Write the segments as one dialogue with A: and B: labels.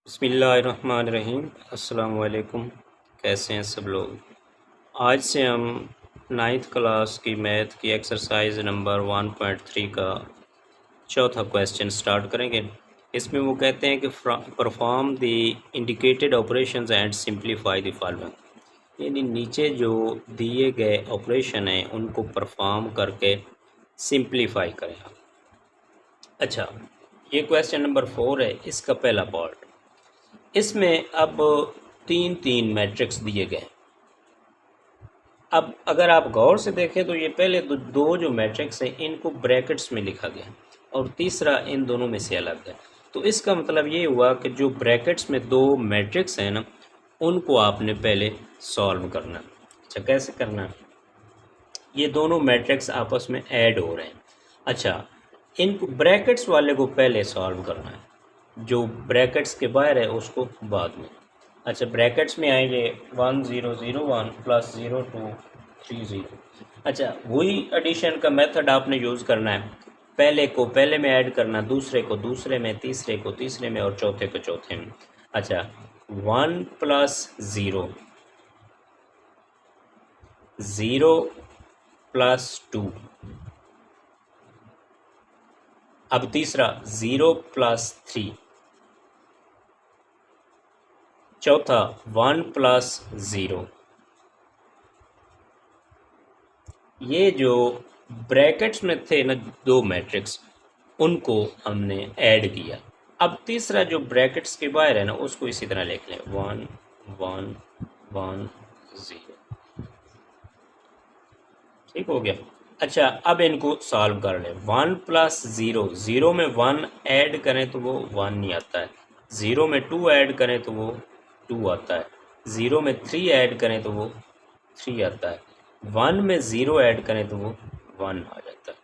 A: बिस्मिल्लाहिर्रहमानिर्रहीम। अस्सलाम वालेकुम। कैसे हैं सब लोग। आज से हम नाइन्थ क्लास की मैथ की एक्सरसाइज नंबर 1.3 का चौथा क्वेश्चन स्टार्ट करेंगे। इसमें वो कहते हैं कि perform the indicated operations and simplify the following, यानी नीचे जो दिए गए ऑपरेशन हैं उनको परफॉर्म करके सिंप्लीफाई करें। अच्छा, ये क्वेश्चन नंबर 4 है, इसका पहला पार्ट। इसमें अब तीन तीन मैट्रिक्स दिए गए। अब अगर आप गौर से देखें तो ये पहले दो जो मैट्रिक्स हैं इनको ब्रैकेट्स में लिखा गया और तीसरा इन दोनों में से अलग है। तो इसका मतलब ये हुआ कि जो ब्रैकेट्स में दो मैट्रिक्स हैं ना, उनको आपने पहले सॉल्व करना। अच्छा, कैसे करना? ये दोनों मैट्रिक्स आपस में ऐड हो रहे हैं। अच्छा, इन ब्रैकेट्स वाले को पहले सॉल्व करना है, जो ब्रैकेट्स के बाहर है उसको बाद में। अच्छा, ब्रैकेट्स में आएंगे 1001 प्लस 0230। अच्छा, वही एडिशन का मेथड आपने यूज़ करना है। पहले को पहले में ऐड करना, दूसरे को दूसरे में, तीसरे को तीसरे में और चौथे को चौथे में। अच्छा, 1 प्लस 0, 0 प्लस 2, अब तीसरा 0 प्लस 3, चौथा 1 प्लस 0। ये जो ब्रैकेट्स में थे ना दो मैट्रिक्स, उनको हमने ऐड किया। अब तीसरा जो ब्रैकेट्स के बाहर है ना उसको इसी तरह लिख लें, 1 1 1 0। ठीक हो गया। अच्छा, अब इनको सॉल्व कर लें। 1 प्लस 0, 0 में 1 ऐड करें तो वो 1 नहीं आता है। 0 में 2 ऐड करें तो वो 2 आता है। 0 में 3 ऐड करें तो वो 3 आता है। 1 में 0 ऐड करें तो वो 1 आ जाता है।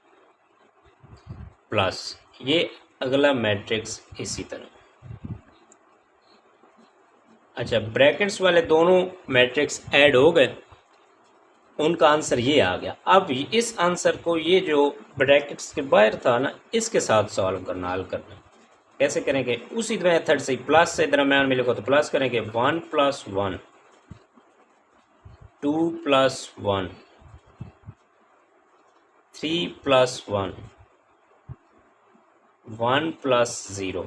A: प्लस ये अगला मैट्रिक्स इसी तरह। अच्छा, ब्रैकेट्स वाले दोनों मैट्रिक्स ऐड हो गए, उनका आंसर ये आ गया। अब इस आंसर को ये जो ब्रैकेट्स के बाहर था ना इसके साथ सॉल्व करना, हल करना। कैसे करेंगे? उसी मेथड से, प्लस से दरम्यान में लिखो तो प्लस करेंगे। 1 प्लस 1, 2 प्लस 1, 3 प्लस 1, 1 प्लस 0।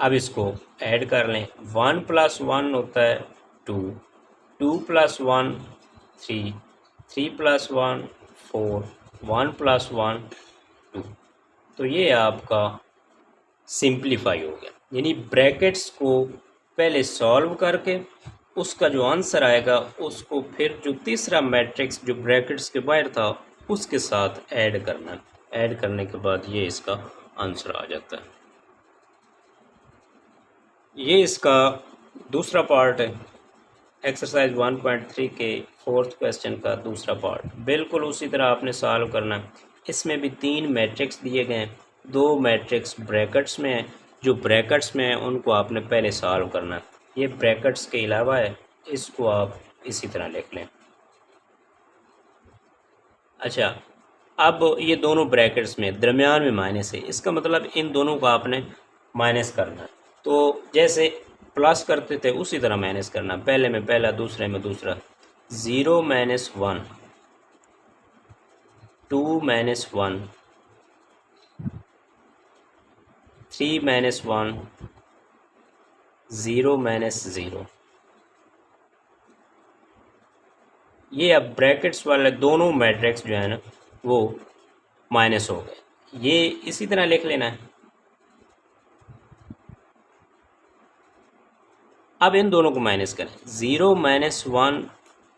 A: अब इसको ऐड कर लें। 1 प्लस 1 होता है 2, 2 प्लस 1 3, 3 प्लस 1 4, 1 प्लस 1 2। तो ये आपका सिंप्लीफाई हो गया। यानी ब्रैकेट्स को पहले सॉल्व करके उसका जो आंसर आएगा उसको फिर जो तीसरा मैट्रिक्स जो ब्रैकेट्स के बाहर था उसके साथ ऐड करना। ऐड करने के बाद ये इसका आंसर आ जाता है। ये इसका दूसरा पार्ट है, एक्सरसाइज 1.3 के फोर्थ क्वेश्चन का दूसरा पार्ट। बिल्कुल उसी तरह आपने सॉल्व करना है। इसमें भी तीन मैट्रिक्स दिए गए हैं, दो मैट्रिक्स ब्रैकेट्स में हैं। जो ब्रैकेट्स में हैं उनको आपने पहले सॉल्व करना है। ये ब्रैकेट्स के अलावा है, इसको आप इसी तरह लिख लें। अच्छा, अब ये दोनों ब्रैकेट्स में दरमियान में माइनस है, इसका मतलब इन दोनों को आपने माइनस करना है। तो जैसे प्लस करते थे उसी तरह माइनस करना, पहले में पहला, दूसरे में दूसरा। 0 माइनस 1, 2 माइनस 1, 3 माइनस 1, 0 माइनस 0। ये अब ब्रैकेट्स वाले दोनों मैट्रिक्स जो है ना वो माइनस हो गए। ये इसी तरह लिख लेना है। अब इन दोनों को माइनस करें। 0 माइनस 1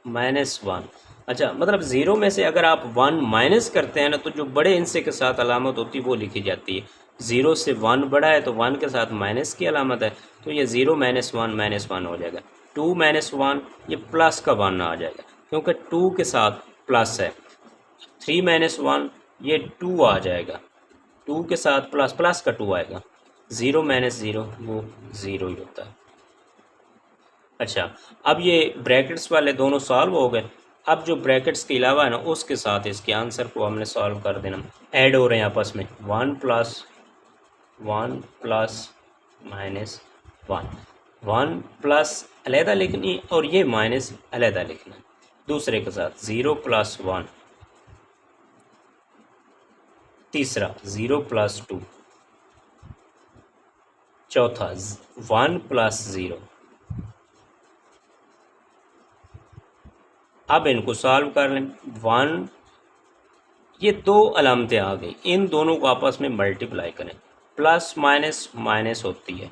A: माइनस 1। अच्छा, मतलब 0 में से अगर आप 1 माइनस करते हैं ना तो जो बड़े हिस्से के साथ अलामत होती है वो लिखी जाती है। 0 से 1 बड़ा है तो 1 के साथ माइनस की अलामत है, तो ये 0 माइनस 1 हो जाएगा। 2 माइनस 1, ये प्लस का 1 आ जाएगा क्योंकि 2 के साथ प्लस है। 3 माइनस 1, ये 2 आ जाएगा, 2 के साथ प्लस, प्लस का 2 आएगा। 0 माइनस 0 वो 0 ही होता है। अच्छा, अब ये ब्रैकेट्स वाले दोनों सॉल्व हो गए। अब जो ब्रैकेट्स के अलावा है ना उसके साथ इसके आंसर को हमने सॉल्व कर देना। ऐड हो रहे हैं आपस में। 1 प्लस 1 प्लस माइनस 1, 1 प्लस अलहदा लिखनी और ये माइनस अलहदा लिखना दूसरे के साथ। 0 प्लस 1, तीसरा 0 प्लस 2, चौथा 1 प्लस 0। अब इनको सॉल्व कर लें। 1, ये दो अलामतें आ गई, इन दोनों को आपस में मल्टीप्लाई करें। प्लस माइनस माइनस होती है,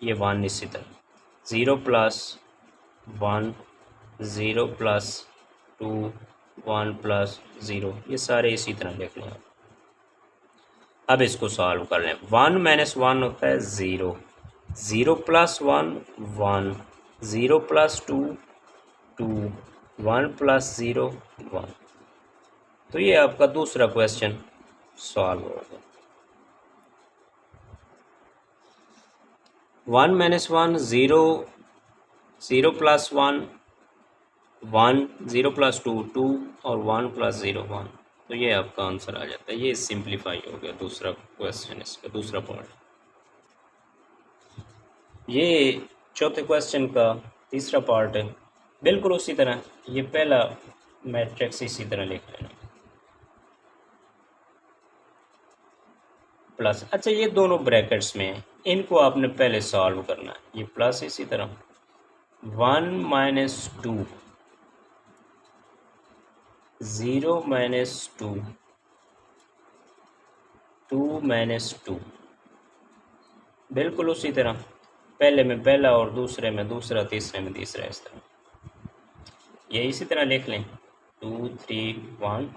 A: ये 1 इसी तरह। 0 प्लस 1, 0 प्लस 2, 1 प्लस 0, ये सारे इसी तरह लिख लें। अब इसको सॉल्व कर लें। 1 माइनस 1 होता है 0, 0 प्लस 1, 1, 0 प्लस 2, 2, 1 प्लस 0, 1। तो ये आपका दूसरा क्वेश्चन सॉल्व हो गया। 1 माइनस 1 0, 0 प्लस 1 1, 0 प्लस 2 2 और 1 प्लस 0 1। तो ये आपका आंसर आ जाता है। ये सिंप्लीफाई हो गया दूसरा क्वेश्चन, इसका दूसरा पार्ट। ये चौथे क्वेश्चन का तीसरा पार्ट है, बिल्कुल उसी तरह। ये पहला मैट्रिक्स इसी तरह लिख लेना प्लस। अच्छा, ये दोनों ब्रैकेट्स में हैं, इनको आपने पहले सॉल्व करना है। ये प्लस इसी तरह 1 माइनस 2, 0 माइनस 2, 2 माइनस 2, बिल्कुल उसी तरह। पहले में पहला और दूसरे में दूसरा, तीसरे में तीसरा, इस तरह ये इसी तरह लिख लें 2 3 1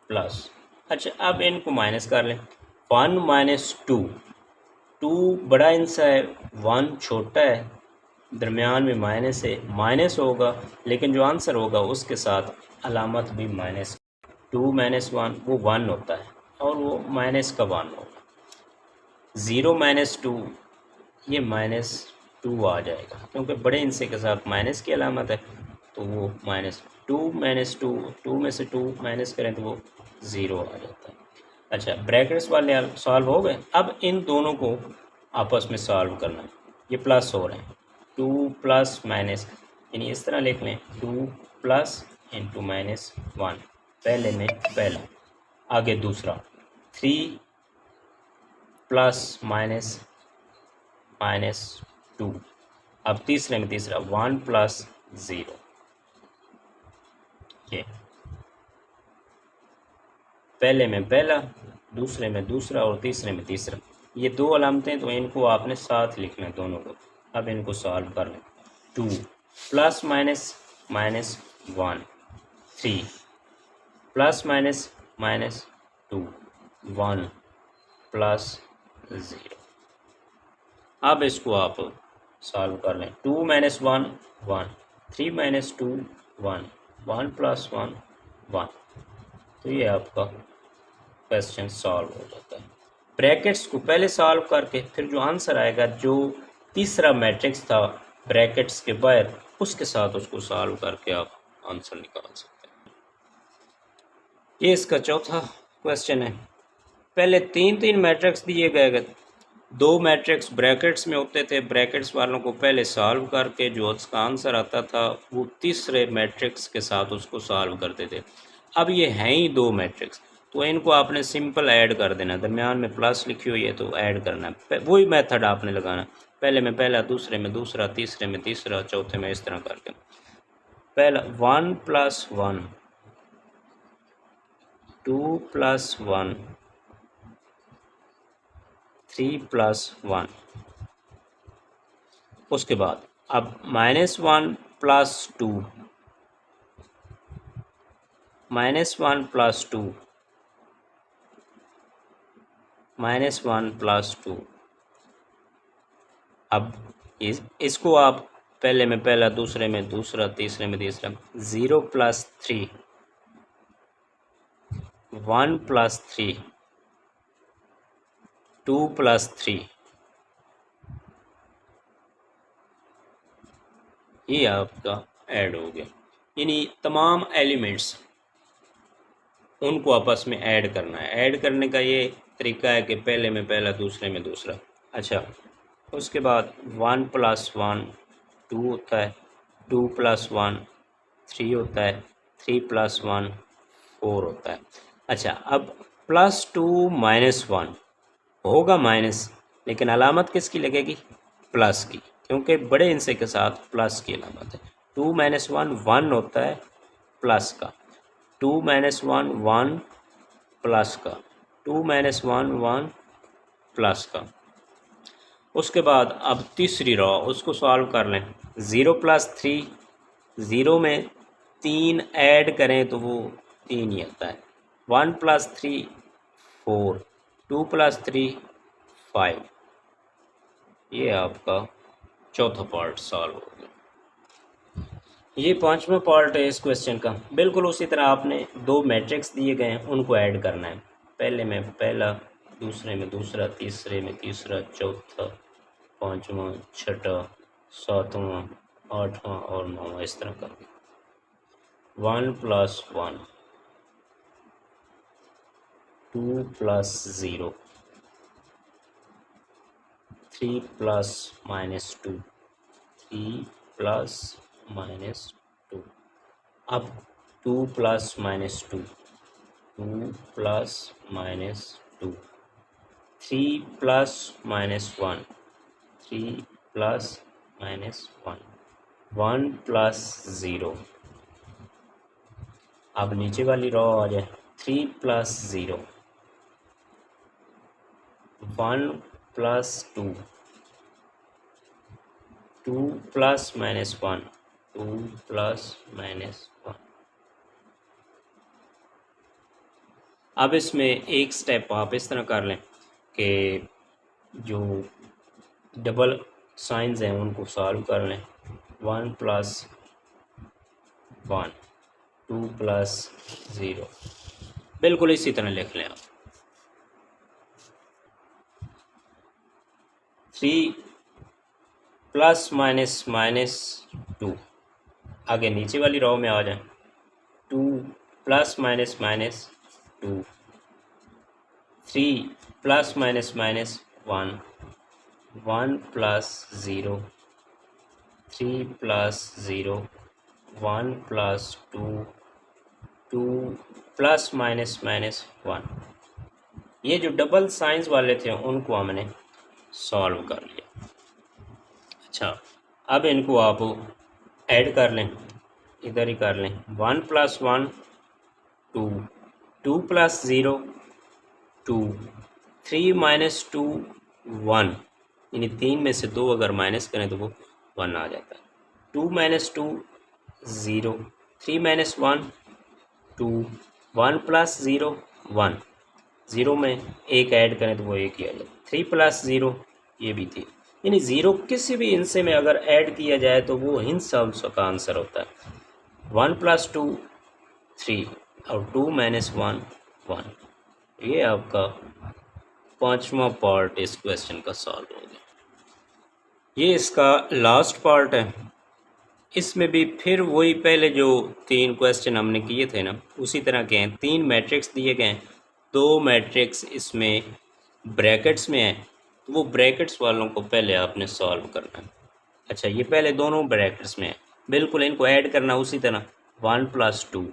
A: प्लस। अच्छा, अब इनको माइनस कर लें। 1 माइनस 2, 2 बड़ा इनसा है, 1 छोटा है, दरमियान में माइनस है, माइनस होगा लेकिन जो आंसर होगा उसके साथ अलामत भी माइनस। 2 माइनस 1 वो 1 होता है और वो माइनस का 1 होगा। 0 माइनस 2, ये माइनस 2 आ जाएगा क्योंकि बड़े इंसे के साथ माइनस की अलामत है, तो वो माइनस 2 माइनस 2, 2 में से 2 माइनस करें तो वो 0 आ जाता है। अच्छा, ब्रैकेट्स वाले सॉल्व हो गए। अब इन दोनों को आपस में सॉल्व करना है। ये प्लस हो रहे हैं, 2 प्लस माइनस, यानी इस तरह लिख लें 2 प्लस इंटू माइनस 1। पहले में पहला, आगे दूसरा 3 प्लस माइनस माइनस 2। अब तीसरे में तीसरा 1 प्लस 0। ये पहले में पहला, दूसरे में दूसरा और तीसरे में तीसरा, ये दो अलामतें, तो इनको आपने साथ लिखना है दोनों को। अब इनको सॉल्व कर लें। 2 plus minus minus 1, 3 plus minus minus 2, 1 plus 0। अब इसको आप सॉल्व कर लें। 2 माइनस 1 1, 3 माइनस 2 1, 1 प्लस 1 1। तो ये आपका क्वेश्चन सॉल्व हो जाता है। ब्रैकेट्स को पहले सॉल्व करके फिर जो आंसर आएगा, जो तीसरा मैट्रिक्स था ब्रैकेट्स के बाहर, उसके साथ उसको सॉल्व करके आप आंसर निकाल सकते हैं। ये इसका चौथा क्वेश्चन है। पहले तीन मैट्रिक्स दिए गए, दो मैट्रिक्स ब्रैकेट्स में होते थे। ब्रैकेट्स वालों को पहले सॉल्व करके जो उसका आंसर आता था वो तीसरे मैट्रिक्स के साथ उसको सॉल्व करते थे। अब ये हैं ही दो मैट्रिक्स, तो इनको आपने सिंपल ऐड कर देना। दरमियान में प्लस लिखी हुई है तो ऐड करना है, वही मेथड आपने लगाना। पहले में पहला, दूसरे में दूसरा, तीसरे में तीसरा, चौथे में इस तरह करके। पहला 1 प्लस 1, 2 प्लस 1, 3 प्लस 1। उसके बाद अब -1 प्लस 2, -1 प्लस 2, -1 प्लस 2। अब इसको आप पहले में पहला, दूसरे में दूसरा, तीसरे में तीसरा। 0 प्लस 3, 1 प्लस 3, 2 प्लस 3। ये आपका ऐड हो गया। यानी तमाम एलिमेंट्स उनको आपस में ऐड करना है। ऐड करने का ये तरीका है कि पहले में पहला दूसरे में दूसरा। अच्छा, उसके बाद 1 + 1 2 होता है, 2 + 1 3 होता है, 3 + 1 4 होता है। अच्छा, अब +2 - 1 होगा माइनस, लेकिन अलामत किसकी लगेगी? प्लस की, क्योंकि बड़े हिस्से के साथ प्लस की अलामत है। 2 - 1 1 होता है प्लस का, 2 - 1 1 प्लस का, 2 - 1 1 प्लस का। उसके बाद अब तीसरी रॉ, उसको सॉल्व कर लें। 0 + 3, 0 में 3 ऐड करें तो वो 3 ही आता है। 1 + 3 4, 2 + 3 5। ये आपका चौथा पार्ट सॉल्व हो गया। ये पांचवा पार्ट है इस क्वेश्चन का। बिल्कुल उसी तरह आपने दो मैट्रिक्स दिए गए हैं, उनको ऐड करना है। पहले में पहला, दूसरे में दूसरा, तीसरे में तीसरा, चौथा, पाँचवा, छठा, सातवां, आठवां और नौवां, इस तरह करके 1 + 1 2 + 0 3 + -2 3 + -2। अब 2 + -2 2 + -2 3 + -1 3 + -1 1 + 0। अब नीचे वाली रॉ आ जाए। 3 + 0 1 + 2 2 + -1 2 + -1। अब इसमें एक स्टेप आप इस तरह कर लें कि जो डबल साइंस हैं उनको सॉल्व कर लें। 1 + 1 2 + 0 बिल्कुल इसी तरह लिख लें आप। 3 + -2 आगे नीचे वाली रो में आ जाए। 2 + -2 3 + -1 1 + 0 3 + 0 1 + 2 2 + -1। ये जो डबल साइंस वाले थे उनको हमने सॉल्व कर लिया। अच्छा, अब इनको आप ऐड कर लें, इधर ही कर लें। 1 + 1 2 2 + 0 2 3 - 2 1, यानी 3 में से 2 अगर माइनस करें तो वो 1 आ जाता है। 2 - 2 0 3 - 1 2 1 + 0 1, 0 में एक ऐड करें तो वो एक ही आ जाए। 3 + 0 ये भी थी, यानी 0 किसी भी हिस्से में अगर ऐड किया जाए तो वो हिस्सा का आंसर होता है। 1 + 2 3 और 2 - 1 1। ये आपका पांचवा पार्ट इस क्वेश्चन का सॉल्व हो गया। ये इसका लास्ट पार्ट है। इसमें भी फिर वही पहले जो 3 क्वेश्चन हमने किए थे ना, उसी तरह के हैं। 3 मैट्रिक्स दिए गए हैं, 2 मैट्रिक्स इसमें ब्रैकेट्स में हैं, तो वो ब्रैकेट्स वालों को पहले आपने सॉल्व करना है। अच्छा, ये पहले दोनों ब्रैकेट्स में है, बिल्कुल इनको ऐड करना उसी तरह। 1 + 2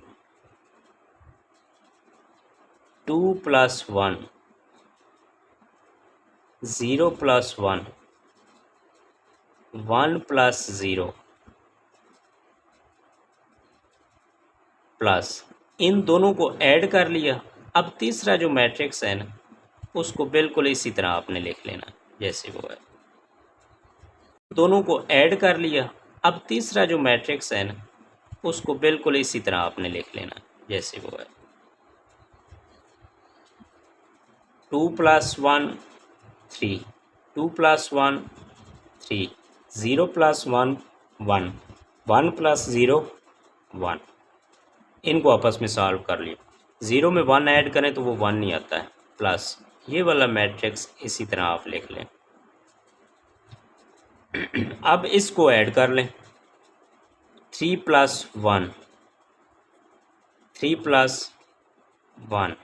A: 2 + 1 0 + 1 1 + 0 प्लस, इन दोनों को ऐड कर लिया। अब तीसरा जो मैट्रिक्स है ना, उसको बिल्कुल इसी तरह आपने लिख लेना जैसे वो है। दोनों को ऐड कर लिया। अब तीसरा जो मैट्रिक्स है ना, उसको बिल्कुल इसी तरह आपने लिख लेना जैसे वो है। 2 + 1 3 2 + 1 3 0 + 1 1 1 + 0 1। इनको आपस में सॉल्व कर लिया। 0 में 1 ऐड करें तो वो 1 नहीं आता है, प्लस ये वाला मैट्रिक्स इसी तरह आप लिख लें। अब इसको ऐड कर लें। 3 + 1 3 + 1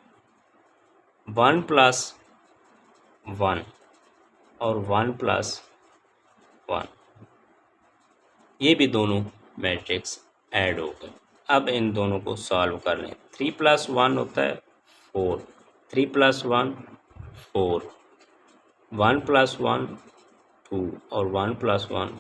A: 1 + 1 और 1 प्लस 1, ये भी दोनों मैट्रिक्स ऐड हो गए। अब इन दोनों को सॉल्व कर लें। 3 + 1 होता है 4, 3 + 1 4, 1 + 1 2 और 1 + 1